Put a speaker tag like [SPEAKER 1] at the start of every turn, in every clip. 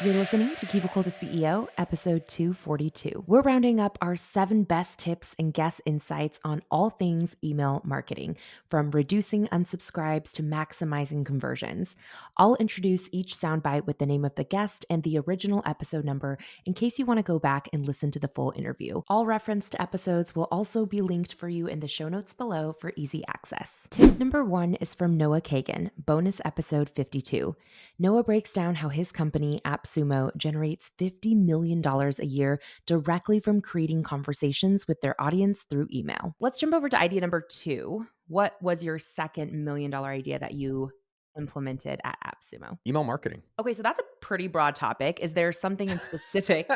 [SPEAKER 1] You're listening to Cubicle to CEO, episode 242. We're rounding up our 7 best tips and guest insights on all things email marketing, from reducing unsubscribes to maximizing conversions. I'll introduce each soundbite with the name of the guest and the original episode number in case you want to go back and listen to the full interview. All referenced episodes will also be linked for you in the show notes below for easy access. Tip number 1 is from Noah Kagan, bonus episode 52. Noah breaks down how his company, AppSumo, generates $50 million a year directly from creating conversations with their audience through email. Let's jump over to idea number 2. What was your second $1 million idea that you implemented at AppSumo?
[SPEAKER 2] Email marketing.
[SPEAKER 1] Okay, so that's a pretty broad topic. Is there something in specific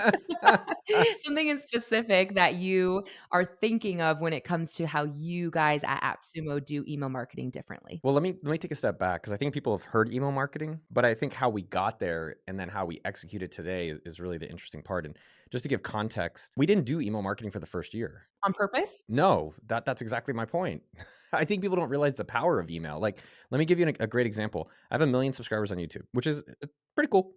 [SPEAKER 1] something in specific that you are thinking of when it comes to how you guys at AppSumo do email marketing differently?
[SPEAKER 2] Well, let me take a step back because I think people have heard email marketing, but I think how we got there and then how we execute it today is really the interesting part. And just to give context, we didn't do email marketing for the first year.
[SPEAKER 1] On purpose?
[SPEAKER 2] No, that's exactly my point. I think people don't realize the power of email. Like, let me give you a great example. I have 1 million subscribers on YouTube, which is pretty cool.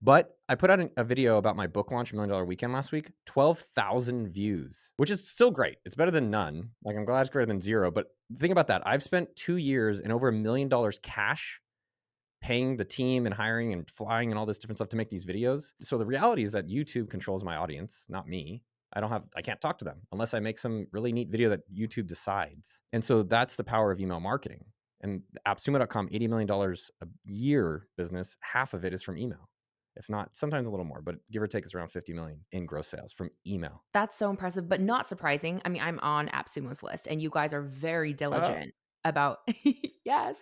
[SPEAKER 2] But I put out a video about my book launch, $1 Million Weekend, last week, 12,000 views, which is still great. It's better than none. Like, I'm glad it's greater than zero. But think about that. I've spent 2 years and over $1 million cash paying the team and hiring and flying and all this different stuff to make these videos. So the reality is that YouTube controls my audience, not me. I can't talk to them unless I make some really neat video that YouTube decides. And so that's the power of email marketing. And AppSumo.com, $80 million a year business, half of it is from email. If not, sometimes a little more, but give or take, it's around 50 million in gross sales from email.
[SPEAKER 1] That's so impressive, but not surprising. I mean, I'm on AppSumo's list, and you guys are very
[SPEAKER 2] Oh,
[SPEAKER 1] diligent about yes,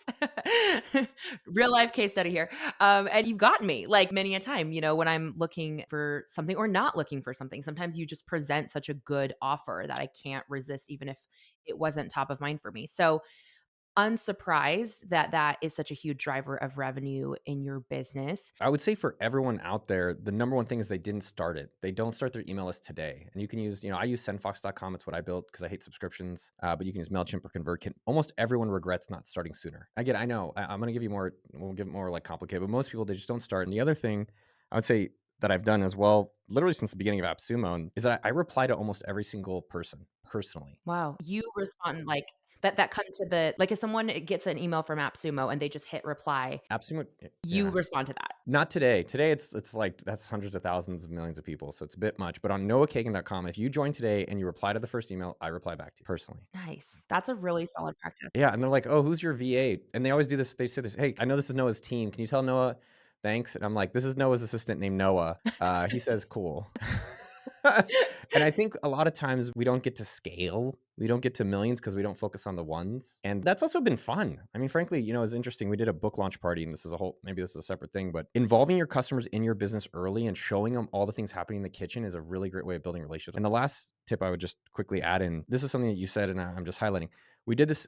[SPEAKER 1] real life case study here. And you've gotten me like many a time, when I'm looking for something or not looking for something. Sometimes you just present such a good offer that I can't resist, even if it wasn't top of mind for me. So unsurprised that that is such a huge driver of revenue in your business.
[SPEAKER 2] I would say for everyone out there, the number one thing is they didn't start it. They don't start their email list today. And you can use, I use sendfox.com. It's what I built because I hate subscriptions. But you can use MailChimp or ConvertKit. Almost everyone regrets not starting sooner. Again, I know I'm going to give you more, we'll give it more like complicated, but most people, they just don't start. And the other thing I would say that I've done as well, literally since the beginning of AppSumo, is that I reply to almost every single person personally.
[SPEAKER 1] Wow. You respond like that come to the like if someone gets an email from AppSumo and they just hit reply,
[SPEAKER 2] AppSumo,
[SPEAKER 1] you
[SPEAKER 2] yeah.
[SPEAKER 1] respond to that.
[SPEAKER 2] Not today. Today it's like that's hundreds of thousands of millions of people, so it's a bit much. But on noahkagan.com, if you join today and you reply to the first email, I reply back to you personally.
[SPEAKER 1] Nice. That's a really solid practice.
[SPEAKER 2] Yeah, and they're like, "Oh, who's your VA?" And they always do this. They say this, "Hey, I know this is Noah's team. Can you tell Noah thanks?" And I'm like, "This is Noah's assistant named Noah. He says cool." And I think a lot of times we don't get to scale. We don't get to millions because we don't focus on the ones. And that's also been fun. I mean, frankly, it's interesting. We did a book launch party, and maybe this is a separate thing, but involving your customers in your business early and showing them all the things happening in the kitchen is a really great way of building relationships. And the last tip I would just quickly add in, this is something that you said, and I'm just highlighting. We did this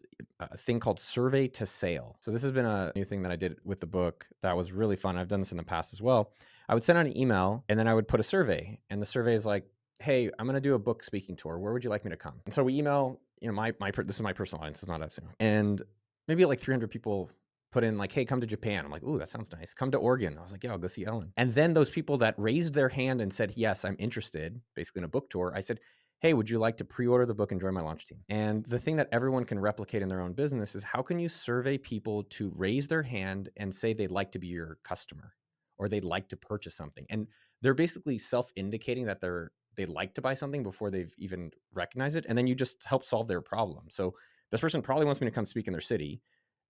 [SPEAKER 2] thing called survey to sale. So this has been a new thing that I did with the book that was really fun. I've done this in the past as well. I would send out an email and then I would put a survey, and the survey is like, "Hey, I'm going to do a book speaking tour. Where would you like me to come?" And so we email, this is my personal audience. It's not Epsilon. And maybe like 300 people put in like, "Hey, come to Japan." I'm like, "Ooh, that sounds nice. Come to Oregon." I was like, "Yeah, I'll go see Ellen." And then those people that raised their hand and said, "Yes, I'm interested," basically in a book tour, I said, "Hey, would you like to pre-order the book and join my launch team?" And the thing that everyone can replicate in their own business is, how can you survey people to raise their hand and say they'd like to be your customer or they'd like to purchase something? And they're basically self-indicating that they'd like to buy something before they've even recognized it. And then you just help solve their problem. So this person probably wants me to come speak in their city.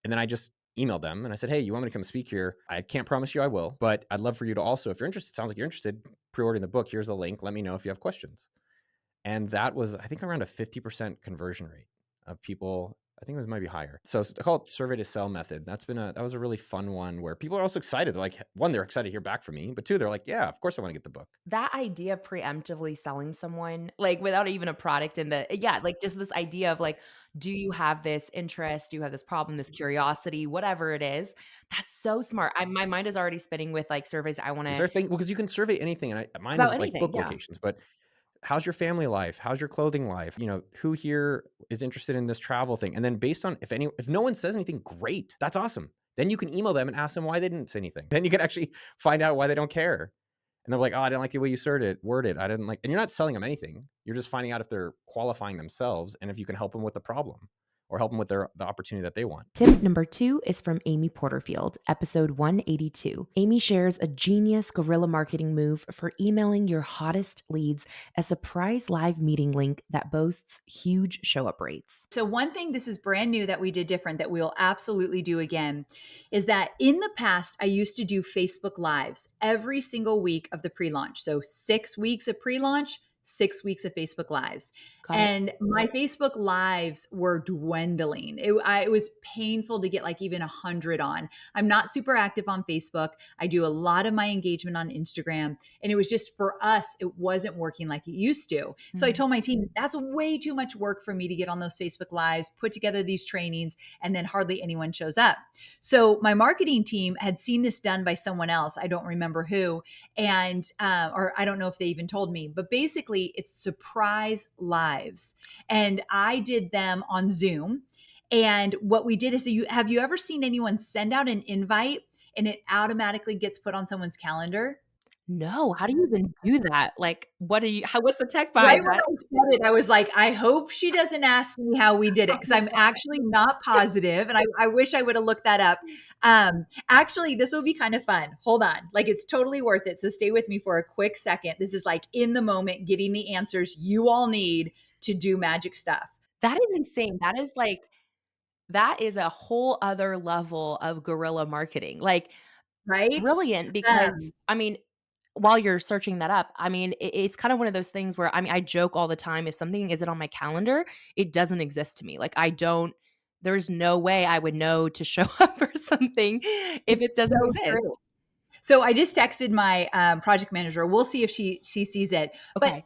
[SPEAKER 2] And then I just emailed them and I said, "Hey, you want me to come speak here? I can't promise you I will, but I'd love for you to also, if you're interested, sounds like you're interested, pre-ordering the book. Here's the link. Let me know if you have questions." And that was, I think, around a 50% conversion rate of people. I think it was maybe higher. So I call it survey to sell method. That was a really fun one where people are also excited. They're like, one, they're excited to hear back from me, but two, they're like, "Yeah, of course I want to get the book."
[SPEAKER 1] That idea of preemptively selling someone, like, without even a product in the yeah, like, just this idea of, like, do you have this interest? Do you have this problem, this curiosity, whatever it is? That's so smart. My mind is already spinning with, like, surveys I
[SPEAKER 2] Is
[SPEAKER 1] wanna
[SPEAKER 2] there a thing? Well, because you can survey anything, and mine
[SPEAKER 1] about
[SPEAKER 2] is like
[SPEAKER 1] anything,
[SPEAKER 2] book
[SPEAKER 1] yeah.
[SPEAKER 2] locations, but how's your family life? How's your clothing life? Who here is interested in this travel thing? And then based on if no one says anything, great. That's awesome. Then you can email them and ask them why they didn't say anything. Then you can actually find out why they don't care. And they're like, "Oh, I didn't like the way you worded. I didn't like," and you're not selling them anything. You're just finding out if they're qualifying themselves and if you can help them with the problem or help them with the opportunity that they want.
[SPEAKER 1] Tip number 2 is from Amy Porterfield, episode 182. Amy shares a genius guerrilla marketing move for emailing your hottest leads, a surprise live meeting link that boasts huge show up rates.
[SPEAKER 3] So one thing, this is brand new that we did different that we'll absolutely do again, is that in the past, I used to do Facebook Lives every single week of the pre-launch. So 6 weeks of pre-launch, 6 weeks of Facebook Lives.
[SPEAKER 1] Got it?
[SPEAKER 3] And my Facebook Lives were dwindling. It was painful to get like even 100 on. I'm not super active on Facebook. I do a lot of my engagement on Instagram. And it was just, for us, it wasn't working like it used to. So I
[SPEAKER 1] Mhm.
[SPEAKER 3] told my team, that's way too much work for me to get on those Facebook Lives, put together these trainings, and then hardly anyone shows up. So my marketing team had seen this done by someone else. I don't remember who. And, or I don't know if they even told me, but basically it's surprise lives. And I did them on Zoom. And what we did is, have you ever seen anyone send out an invite and it automatically gets put on someone's calendar?
[SPEAKER 1] No, how do you even do that? Like, what's the tech
[SPEAKER 3] Right
[SPEAKER 1] behind
[SPEAKER 3] when
[SPEAKER 1] that?
[SPEAKER 3] I said it, I was like, I hope she doesn't ask me how we did it, because I'm actually not positive, and I wish I would have looked that up. Actually, this will be kind of fun. Hold on. Like, it's totally worth it. So stay with me for a quick second. This is like in the moment, getting the answers you all need to do magic stuff,
[SPEAKER 1] That is insane. That is a whole other level of guerrilla marketing. Like,
[SPEAKER 3] right?
[SPEAKER 1] brilliant because,
[SPEAKER 3] Um,
[SPEAKER 1] I mean, while you're searching that up, I mean, it's kind of one of those things where, I mean, I joke all the time, if something isn't on my calendar, it doesn't exist to me. Like, there's no way I would know to show up for something if it doesn't
[SPEAKER 3] so
[SPEAKER 1] exist.
[SPEAKER 3] true. So I just texted my project manager. We'll see if she sees it. But
[SPEAKER 1] Okay.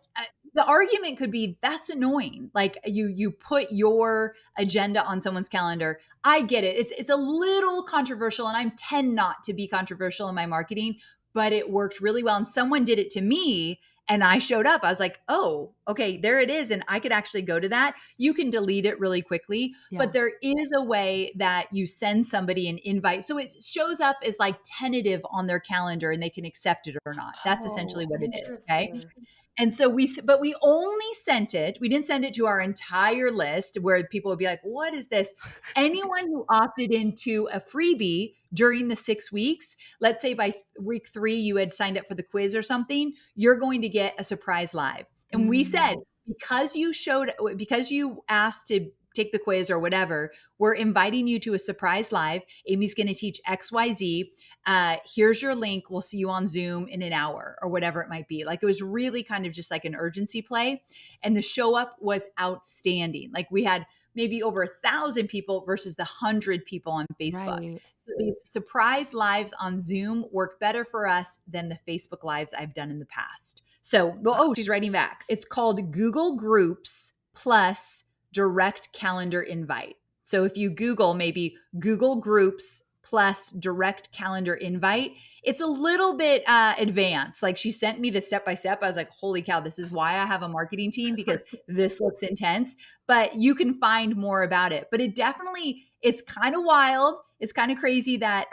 [SPEAKER 3] the argument could be, that's annoying. Like, you put your agenda on someone's calendar. I get it. It's a little controversial, and I tend not to be controversial in my marketing, but it worked really well. And someone did it to me, and I showed up. I was like, oh, okay, there it is. And I could actually go to that. You can delete it really quickly, but
[SPEAKER 1] Yeah.
[SPEAKER 3] there is a way that you send somebody an invite. So it shows up as like tentative on their calendar and they can accept it or not. That's
[SPEAKER 1] Oh,
[SPEAKER 3] essentially what it is. Okay.
[SPEAKER 1] interesting.
[SPEAKER 3] And so but we only sent it, we didn't send it to our entire list where people would be like, what is this? Anyone who opted into a freebie during the 6 weeks, let's say by week 3, you had signed up for the quiz or something, you're going to get a surprise live. And we said,
[SPEAKER 1] Mm,
[SPEAKER 3] because you asked to take the quiz or whatever, we're inviting you to a surprise live. Amy's going to teach XYZ. Here's your link. We'll see you on Zoom in an hour or whatever it might be. Like, it was really kind of just like an urgency play. And the show up was outstanding. Like, we had maybe over 1,000 people versus the 100 people on Facebook.
[SPEAKER 1] right.
[SPEAKER 3] So these surprise lives on Zoom work better for us than the Facebook lives I've done in the past. So, well, oh, she's writing back. It's called Google Groups plus direct calendar invite. So if you Google maybe Google Groups plus direct calendar invite, it's a little bit advanced. Like, she sent me the step by step. I was like, holy cow, this is why I have a marketing team, because this looks intense. But you can find more about it. But it's kind of wild. It's kind of crazy that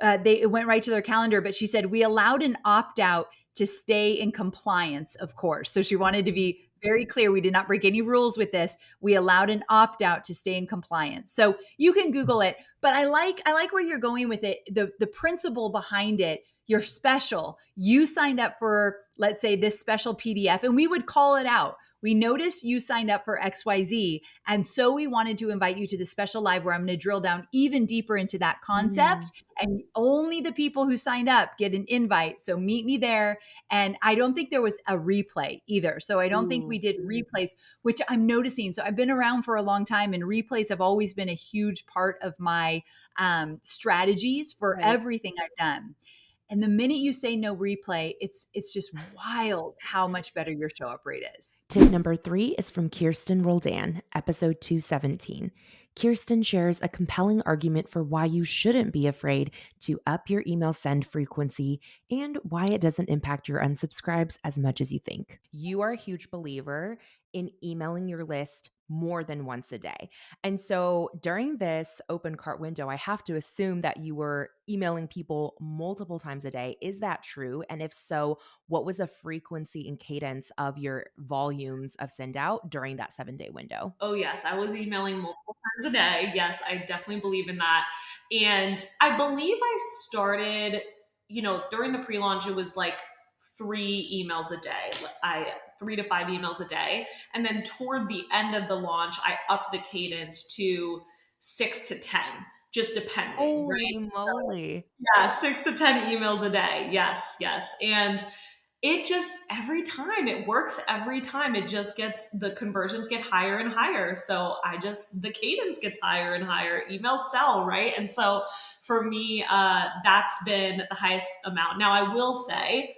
[SPEAKER 3] it went right to their calendar. But she said, we allowed an opt out to stay in compliance, of course. So she wanted to be very clear. We did not break any rules with this. We allowed an opt out to stay in compliance. So you can Google it, but I like where you're going with it. The principle behind it, you're special. You signed up for, let's say, this special PDF, and we would call it out. We noticed you signed up for XYZ. And so we wanted to invite you to the special live where I'm going to drill down even deeper into that
[SPEAKER 1] Mm,
[SPEAKER 3] concept. And only the people who signed up get an invite. So meet me there. And I don't think there was a replay either. So I don't think we
[SPEAKER 1] ooh,
[SPEAKER 3] did replays, which I'm noticing. So I've been around for a long time, and replays have always been a huge part of my strategies for
[SPEAKER 1] right.
[SPEAKER 3] everything I've done. And the minute you say no replay, it's just wild how much better your show up rate is.
[SPEAKER 1] Tip number 3 is from Kirsten Roldan, episode 217. Kirsten shares a compelling argument for why you shouldn't be afraid to up your email send frequency and why it doesn't impact your unsubscribes as much as you think. You are a huge believer in emailing your list more than once a day. And so during this open cart window, I have to assume that you were emailing people multiple times a day. Is that true? And if so, what was the frequency and cadence of your volumes of send out during that 7-day window?
[SPEAKER 4] Oh, yes. I was emailing multiple times a day. Yes, I definitely believe in that. And I believe I started, during the pre launch, it was like 3 emails a day. 3 to 5 emails a day. And then toward the end of the launch, I upped the cadence to 6 to 10, just depending,
[SPEAKER 1] Holy
[SPEAKER 4] right?
[SPEAKER 1] moly.
[SPEAKER 4] Yeah, 6 to 10 emails a day. Yes, yes. And it just every time it works every time it just gets the conversions get higher and higher, so the cadence gets higher and higher, emails sell, right? And so for me, that's been the highest amount. Now I will say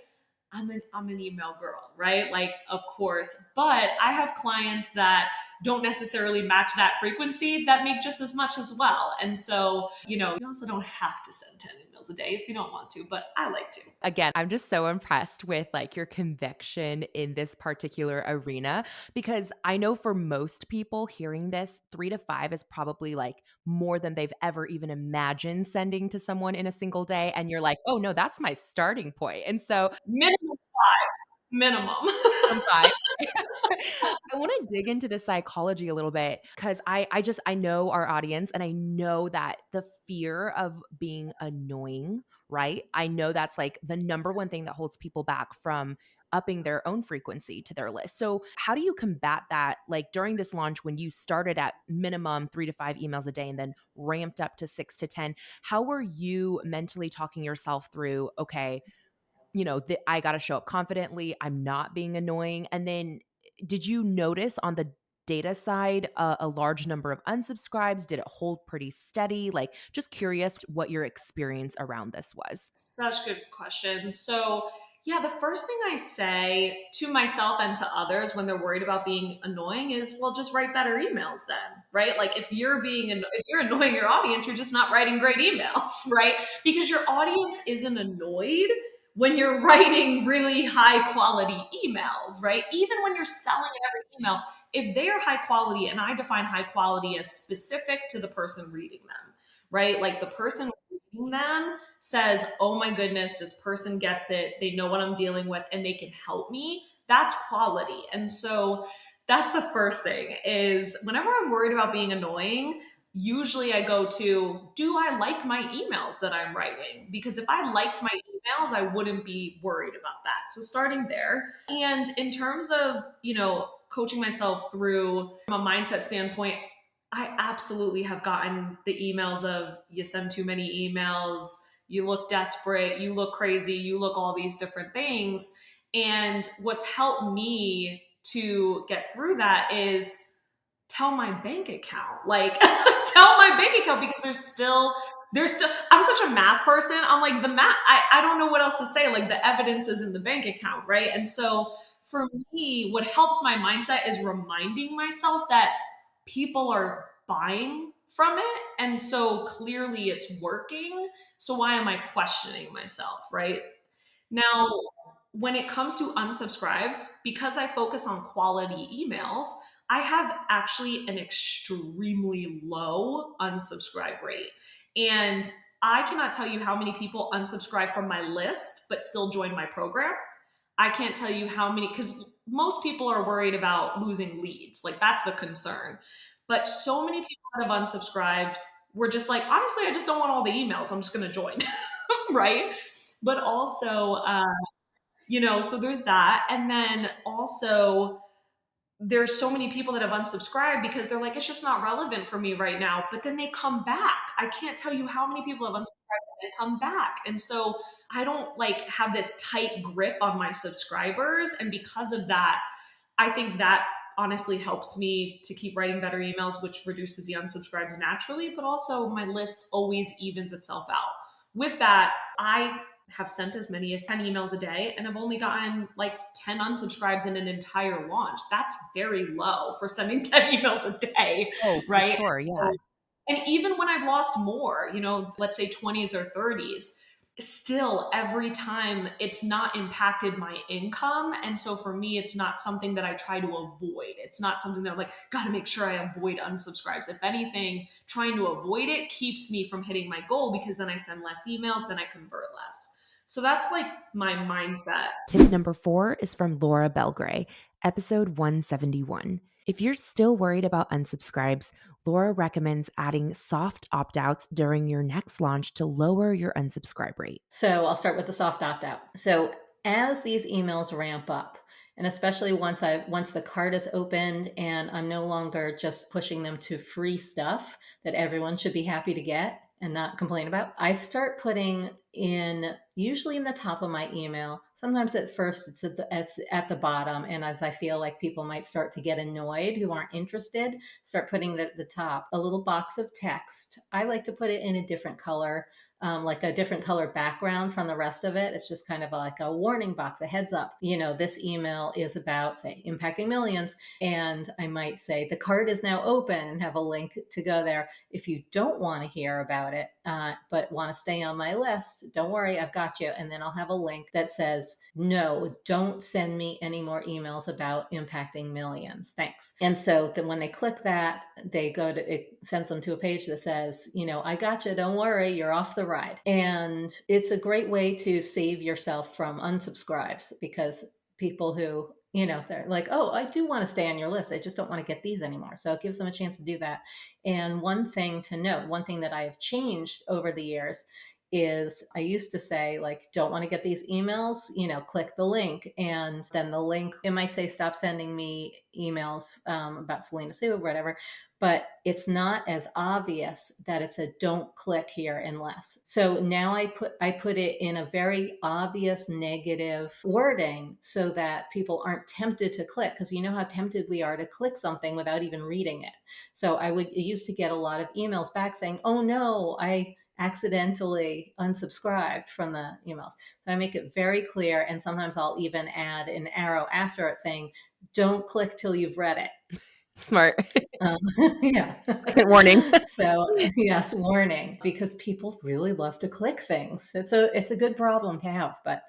[SPEAKER 4] I'm an email girl, right? Like, of course, but I have clients that don't necessarily match that frequency that make just as much as well. And so, you also don't have to send 10 emails a day if you don't want to, but I like to.
[SPEAKER 1] Again, I'm just so impressed with like your conviction in this particular arena because I know for most people hearing this, 3 to 5 is probably like more than they've ever even imagined sending to someone in a single day. And you're like, oh no, that's my starting point. And so
[SPEAKER 4] Minimum 5, minimum.
[SPEAKER 1] from 5. I want to dig into the psychology a little bit because I know our audience and I know that the fear of being annoying, right? I know that's like the number one thing that holds people back from upping their own frequency to their list. So, how do you combat that? Like during this launch, when you started at minimum 3 to 5 emails a day and then ramped up to 6 to 10, how were you mentally talking yourself through, okay, I got to show up confidently. I'm not being annoying. And then did you notice on the data side a large number of unsubscribes? Did it hold pretty steady? Like, just curious what your experience around this was.
[SPEAKER 4] Such good question. So, yeah, the first thing I say to myself and to others when they're worried about being annoying is, well, just write better emails then, right? Like if you're annoying your audience, you're just not writing great emails, right? Because your audience isn't annoyed when you're writing really high quality emails, right? Even when you're selling every email, if they are high quality, and I define high quality as specific to the person reading them, right? Like the person reading them says, oh my goodness, this person gets it. They know what I'm dealing with and they can help me. That's quality. And so that's the first thing is whenever I'm worried about being annoying, usually I go to, do I like my emails that I'm writing? Because if I liked my emails, I wouldn't be worried about that. So starting there. And in terms of, coaching myself through from a mindset standpoint, I absolutely have gotten the emails of you send too many emails, you look desperate, you look crazy, you look all these different things. And what's helped me to get through that is tell my bank account. Like tell my bank account because there's still I'm such a math person. I'm like the math I don't know what else to say. Like the evidence is in the bank account, right? And so for me, what helps my mindset is reminding myself that people are buying from it. And so clearly it's working. So why am I questioning myself, right? Now, when it comes to unsubscribes, because I focus on quality emails, I have actually an extremely low unsubscribe rate. And I cannot tell you how many people unsubscribe from my list but still join my program. I can't tell you how many, because most people are worried about losing leads. Like that's the concern. But so many people that have unsubscribed were just like, honestly, I just don't want all the emails. I'm just going to join. Right. But also, so there's that. And then also, there's so many people that have unsubscribed because they're like, it's just not relevant for me right now. But then they come back. I can't tell you how many people have unsubscribed and come back. And so I don't like have this tight grip on my subscribers. And because of that, I think that honestly helps me to keep writing better emails, which reduces the unsubscribes naturally, but also my list always evens itself out. With that, I have sent as many as 10 emails a day and I've only gotten like 10 unsubscribes in an entire launch. That's very low for sending 10 emails a day,
[SPEAKER 1] Oh, for
[SPEAKER 4] right?
[SPEAKER 1] sure. Yeah.
[SPEAKER 4] And even when I've lost more, let's say 20s or 30s, still every time it's not impacted my income. And so for me, it's not something that I try to avoid. It's not something that I'm like, gotta make sure I avoid unsubscribes. If anything, trying to avoid it keeps me from hitting my goal, because then I send less emails, then I convert less. So that's like my mindset.
[SPEAKER 1] Tip number 4 is from Laura Belgray, episode 171. If you're still worried about unsubscribes, Laura recommends adding soft opt outs during your next launch to lower your unsubscribe rate.
[SPEAKER 5] So I'll start with the soft opt out. So as these emails ramp up, and especially once the cart is opened and I'm no longer just pushing them to free stuff that everyone should be happy to get and not complain about, I start putting in, usually in the top of my email. Sometimes at first it's at the bottom, and as I feel like people might start to get annoyed who aren't interested, start putting it at the top, a little box of text. I like to put it in a different color, like a different color background from the rest of it. It's just kind of like a warning box, a heads up. This email is about, say, impacting millions. And I might say the cart is now open and have a link to go there. If you don't want to hear about it, but want to stay on my list, don't worry, I've got you. And then I'll have a link that says, no, don't send me any more emails about impacting millions. Thanks. And so then when they click that, it sends them to a page that says, I got you, don't worry, you're off the ride. And it's a great way to save yourself from unsubscribes, because people who, they're like, oh, I do want to stay on your list, I just don't want to get these anymore. So it gives them a chance to do that. And one thing to note, one thing that I have changed over the years is I used to say, like, don't want to get these emails, click the link. And then the link, it might say, stop sending me emails about Selena Sue or whatever. But it's not as obvious that it's a don't click here unless. So now I put it in a very obvious negative wording so that people aren't tempted to click, because you know how tempted we are to click something without even reading it. So I used to get a lot of emails back saying, oh no, I accidentally unsubscribed from the emails. So I make it very clear, and sometimes I'll even add an arrow after it saying, don't click till you've read it.
[SPEAKER 1] Smart.
[SPEAKER 5] Yeah.
[SPEAKER 1] Second warning.
[SPEAKER 5] So yes, warning, because people really love to click things. It's a good problem to have, but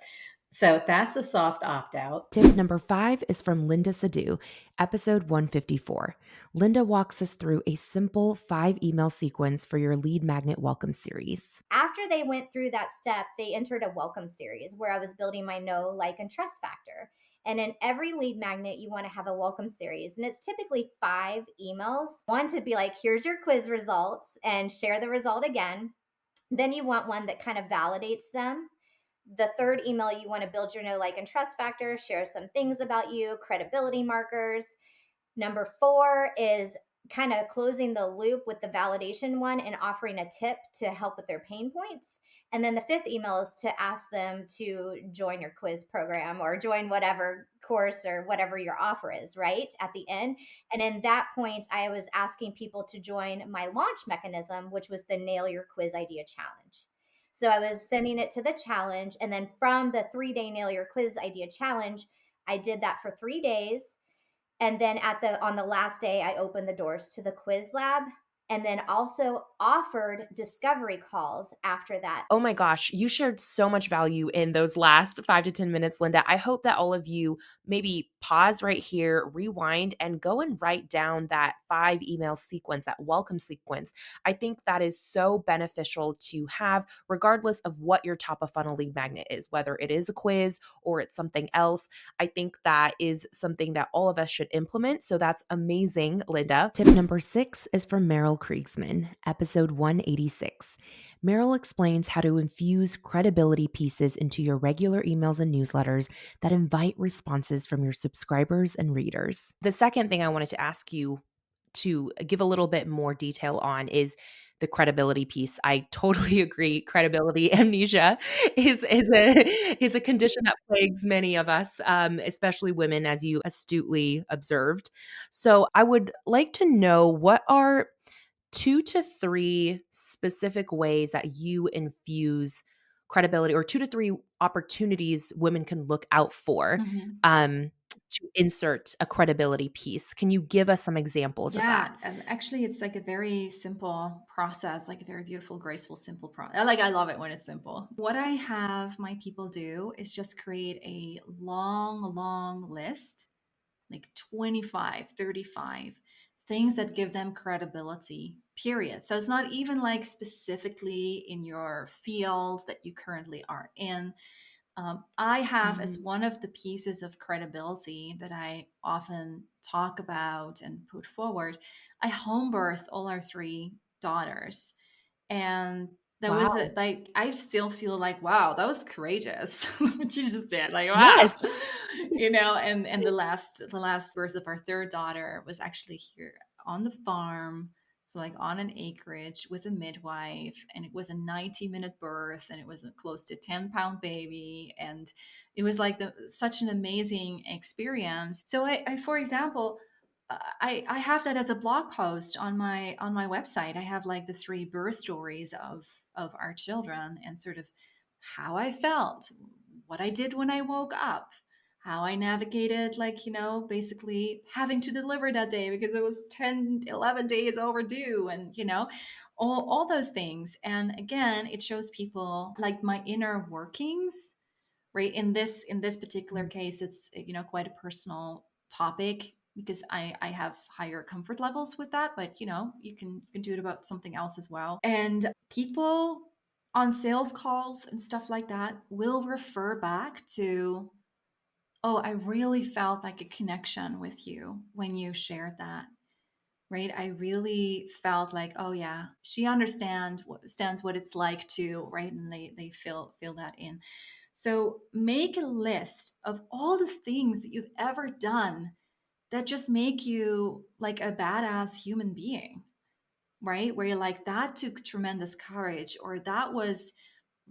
[SPEAKER 5] so that's a soft opt out.
[SPEAKER 1] Tip number 5 is from Linda Sadu, episode 154. Linda walks us through a simple 5 email sequence for your lead magnet welcome series.
[SPEAKER 6] After they went through that step, they entered a welcome series where I was building my know, like, and trust factor. And in every lead magnet, you want to have a welcome series. And it's typically 5 emails. One to be like, here's your quiz results, and share the result again. Then you want one that kind of validates them. The third email, you want to build your know, like, and trust factor, share some things about you, credibility markers. Number 4 is kind of closing the loop with the validation one and offering a tip to help with their pain points. And then the 5th email is to ask them to join your quiz program or join whatever course or whatever your offer is, right, at the end. And in that point, I was asking people to join my launch mechanism, which was the Nail Your Quiz Idea Challenge. So I was sending it to the challenge. And then from the 3-day Nail Your Quiz Idea Challenge, I did that for 3 days. And then on the last day, I opened the doors to the quiz lab, and then also offered discovery calls after that.
[SPEAKER 1] Oh my gosh, you shared so much value in those last 5 to 10 minutes, Linda. I hope that all of you maybe pause right here, rewind, and go and write down that 5 email sequence, that welcome sequence. I think that is so beneficial to have, regardless of what your top of funnel lead magnet is, whether it is a quiz or it's something else. I think that is something that all of us should implement. So that's amazing, Linda. Tip number 6 is from Meryl Kriegsman, episode 186. Meryl explains how to infuse credibility pieces into your regular emails and newsletters that invite responses from your subscribers and readers. The second thing I wanted to ask you to give a little bit more detail on is the credibility piece. I totally agree. Credibility amnesia is a condition that plagues many of us, especially women, as you astutely observed. So I would like to know, what are 2 to 3 specific ways that you infuse credibility, or 2 to 3 opportunities women can look out for. to insert a credibility piece. Can you give us some examples of that?
[SPEAKER 7] Yeah, and actually, it's like a very simple process, like a very beautiful, graceful, simple process. Like, I love it when it's simple. What I have my people do is just create a long list, like 25, 35 things that give them credibility, period. So it's not even like specifically in your field that you currently are in. I have as
[SPEAKER 1] Mm.
[SPEAKER 7] one of the pieces of credibility that I often talk about and put forward. I home birthed all our three daughters, and that was
[SPEAKER 1] Wow.
[SPEAKER 7] like I still feel like wow, that was courageous what you just did. Like wow,
[SPEAKER 1] Yes.
[SPEAKER 7] and the last birth of our third daughter was actually here on the farm, so like on an acreage with a midwife, and it was a 90-minute birth, and it was a close to 10-pound baby, and it was like such an amazing experience. So I for example, I have that as a blog post on my website. I have like the three birth stories of our children, and sort of how I felt, what I did when I woke up, how I navigated, like, basically having to deliver that day because it was 10, 11 days overdue, and, all those things. And again, it shows people like my inner workings, right? In this particular
[SPEAKER 1] Mm.
[SPEAKER 7] case, it's, quite a personal topic because I have higher comfort levels with that, but you can do it about something else as well. And people on sales calls and stuff like that will refer back to, oh, I really felt like a connection with you when you shared that, right? I really felt like, oh yeah, she understands what it's like to, right? And they feel that in. So make a list of all the things that you've ever done that just make you like a badass human being, right? Where you're like, that took tremendous courage, or that was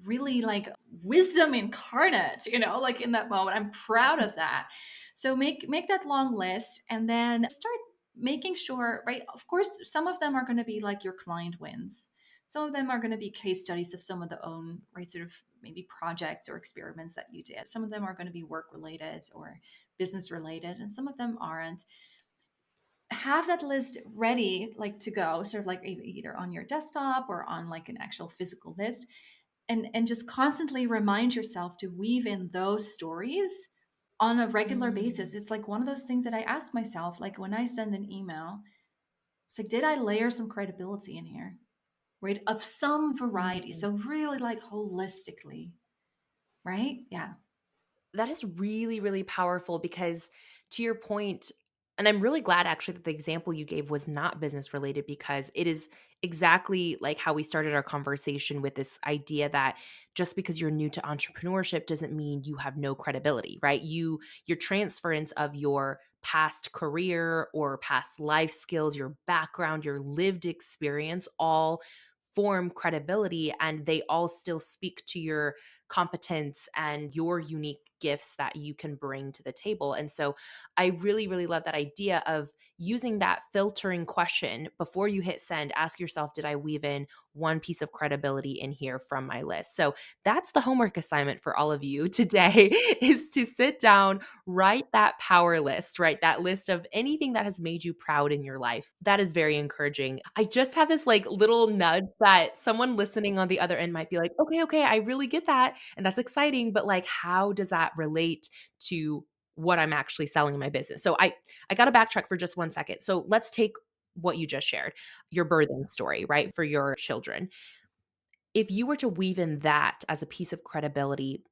[SPEAKER 7] really like wisdom incarnate, like in that moment. I'm proud of that. So make that long list, and then start making sure, right? Of course, some of them are going to be like your client wins. Some of them are going to be case studies of some of the own, right, sort of maybe projects or experiments that you did. Some of them are going to be work related or business related, and some of them aren't. Have that list ready, like to go, sort of like either on your desktop or on like an actual physical list, and just constantly remind yourself to weave in those stories on a regular basis.
[SPEAKER 1] Mm.
[SPEAKER 7] It's like one of those things that I ask myself, like when I send an email, it's like, did I layer some credibility in here, right? Of some variety.
[SPEAKER 1] Mm.
[SPEAKER 7] So really like holistically, right? Yeah.
[SPEAKER 1] That is really, really powerful because to your point, and I'm really glad actually that the example you gave was not business related because it is exactly like how we started our conversation with this idea that just because you're new to entrepreneurship doesn't mean you have no credibility, right? Your transference of your past career or past life skills, your background, your lived experience all form credibility and they all still speak to your competence and your unique gifts that you can bring to the table. And so I really, really love that idea of using that filtering question before you hit send. Ask yourself, did I weave in one piece of credibility in here from my list? So that's the homework assignment for all of you today is to sit down, write that power list, right? That list of anything that has made you proud in your life. That is very encouraging. I just have this like little nudge that someone listening on the other end might be like, okay, I really get that. And that's exciting. But like, how does that relate to what I'm actually selling in my business? So I got to backtrack for just one second. So let's take what you just shared, your birthing story, right? For your children. If you were to weave in that as a piece of credibility,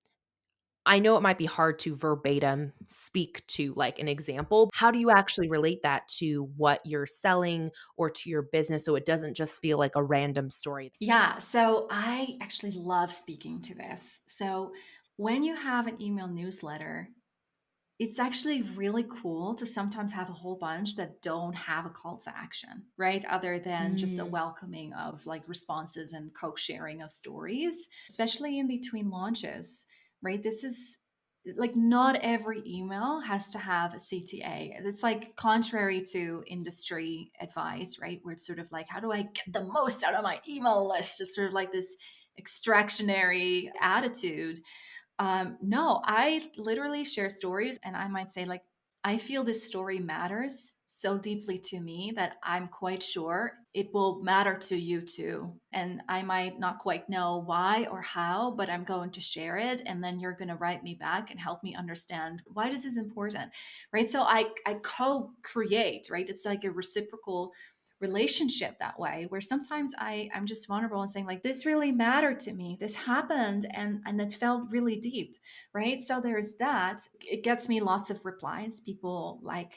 [SPEAKER 1] I know it might be hard to verbatim speak to like an example. How do you actually relate that to what you're selling or to your business so it doesn't just feel like a random story?
[SPEAKER 7] Yeah, so I actually love speaking to this. So when you have an email newsletter, it's actually really cool to sometimes have a whole bunch that don't have a call to action, right? Other than just a
[SPEAKER 1] Mm.
[SPEAKER 7] welcoming of like responses and co-sharing of stories, especially in between launches, right? This is like not every email has to have a CTA. It's like contrary to industry advice, right? Where it's sort of like, how do I get the most out of my email list? Just sort of like this extractionary attitude. No, I literally share stories, and I might say like, I feel this story matters so deeply to me that I'm quite sure it will matter to you too. And I might not quite know why or how, but I'm going to share it. And then you're going to write me back and help me understand why this is important, right? So I co-create, right? It's like a reciprocal relationship that way, where sometimes I'm just vulnerable and saying like, this really mattered to me, this happened, and it felt really deep, right? So there's that. It gets me lots of replies. People like,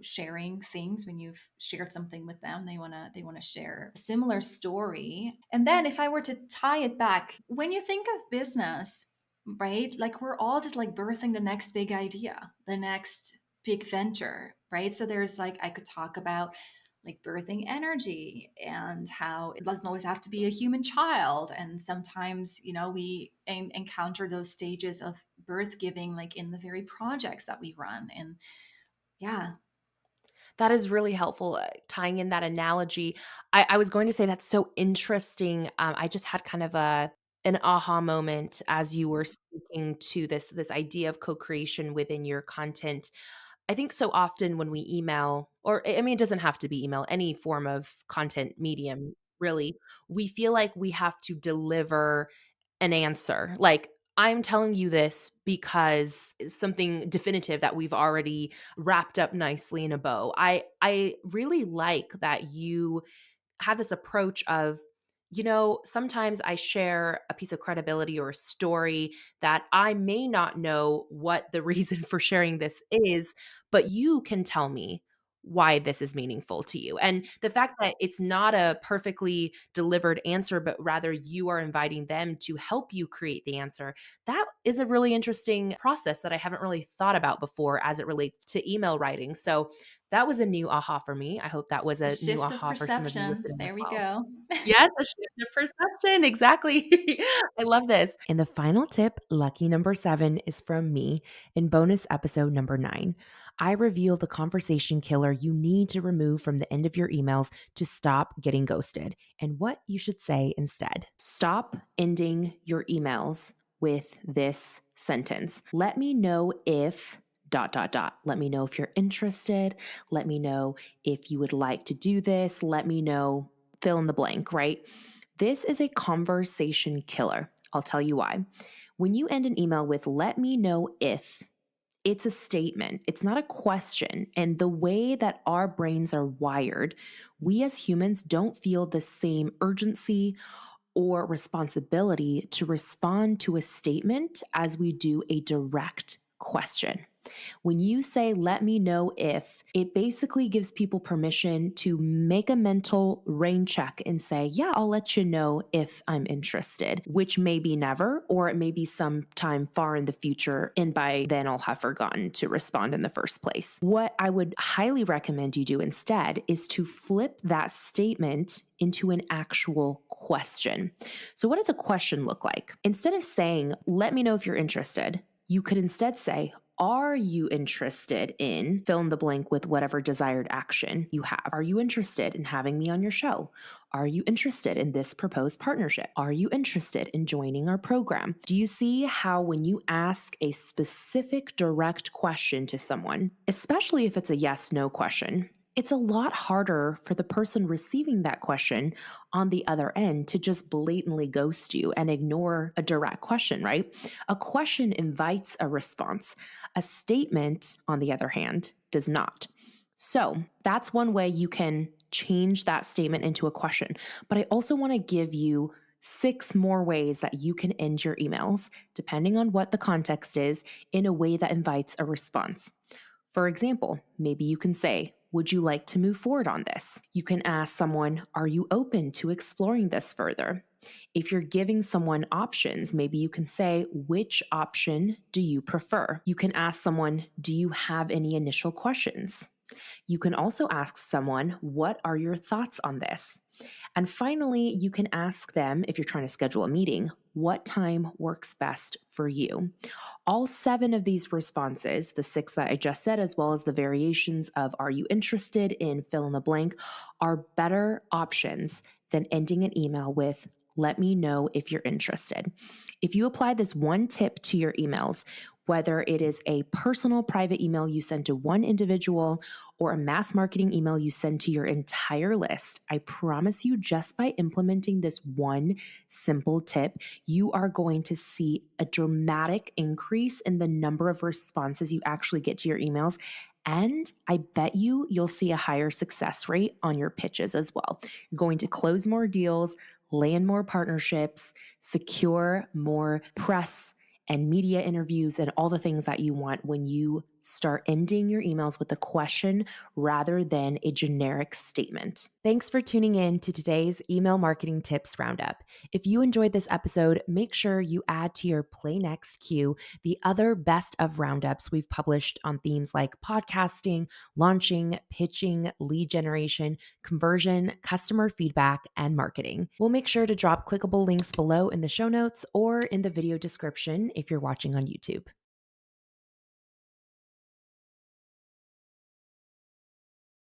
[SPEAKER 7] sharing things. When you've shared something with them, they want to share a similar story. And then if I were to tie it back, when you think of business, right, like we're all just like birthing the next big idea, the next big venture, right? So there's like, I could talk about like birthing energy and how it doesn't always have to be a human child. And sometimes, we encounter those stages of birth giving, like in the very projects that we run. And yeah.
[SPEAKER 1] That is really helpful, tying in that analogy. I was going to say that's so interesting. I just had kind of an aha moment as you were speaking to this idea of co-creation within your content. I think so often when we email, or I mean, it doesn't have to be email, any form of content medium, really, we feel like we have to deliver an answer. Like, I'm telling you this because it's something definitive that we've already wrapped up nicely in a bow. I really like that you have this approach of, sometimes I share a piece of credibility or a story that I may not know what the reason for sharing this is, but you can tell me why this is meaningful to you. And the fact that it's not a perfectly delivered answer, but rather you are inviting them to help you create the answer, that is a really interesting process that I haven't really thought about before as it relates to email writing. So that was a new aha for me. I hope that was
[SPEAKER 7] A
[SPEAKER 1] a new
[SPEAKER 7] shift of
[SPEAKER 1] aha for some of you
[SPEAKER 7] perception.
[SPEAKER 1] listening as
[SPEAKER 7] There we
[SPEAKER 1] well.
[SPEAKER 7] go.
[SPEAKER 1] Yes, a shift of perception. Exactly. I love this. And the final tip, lucky number 7, is from me in bonus episode number 9. I reveal the conversation killer you need to remove from the end of your emails to stop getting ghosted and what you should say instead. Stop ending your emails with this sentence. Let me know if dot dot dot. Let me know if you're interested. Let me know if you would like to do this. Let me know, fill in the blank, right? This is a conversation killer. I'll tell you why. When you end an email with let me know if, it's a statement, it's not a question. And the way that our brains are wired, we as humans don't feel the same urgency or responsibility to respond to a statement as we do a direct question. When you say, let me know if, it basically gives people permission to make a mental rain check and say, yeah, I'll let you know if I'm interested, which may be never, or it may be sometime far in the future. And by then I'll have forgotten to respond in the first place. What I would highly recommend you do instead is to flip that statement into an actual question. So, what does a question look like? Instead of saying, let me know if you're interested, you could instead say, are you interested in fill in the blank with whatever desired action you have? Are you interested in having me on your show? Are you interested in this proposed partnership? Are you interested in joining our program? Do you see how when you ask a specific direct question to someone, especially if it's a yes no question, it's a lot harder for the person receiving that question on the other end to just blatantly ghost you and ignore a direct question, right? A question invites a response. A statement, on the other hand, does not. So that's one way you can change that statement into a question. But I also want to give you 6 more ways that you can end your emails, depending on what the context is, in a way that invites a response. For example, maybe you can say, would you like to move forward on this? You can ask someone, are you open to exploring this further? If you're giving someone options, maybe you can say, which option do you prefer? You can ask someone, do you have any initial questions? You can also ask someone, what are your thoughts on this? And finally, you can ask them, if you're trying to schedule a meeting, what time works best for you? All 7 of these responses, the 6 that I just said, as well as the variations of are you interested in fill in the blank, are better options than ending an email with Let me know if you're interested. If you apply this one tip to your emails, whether it is a personal private email you send to one individual or a mass marketing email you send to your entire list, I promise you, just by implementing this one simple tip, you are going to see a dramatic increase in the number of responses you actually get to your emails. And I bet you'll see a higher success rate on your pitches as well. You're going to close more deals, land more partnerships, secure more press and media interviews and all the things that you want when you start ending your emails with a question rather than a generic statement. Thanks for tuning in to today's email marketing tips roundup. If you enjoyed this episode, make sure you add to your Play Next queue the other best of roundups we've published on themes like podcasting, launching, pitching, lead generation, conversion, customer feedback, and marketing. We'll make sure to drop clickable links below in the show notes or in the video description if you're watching on YouTube.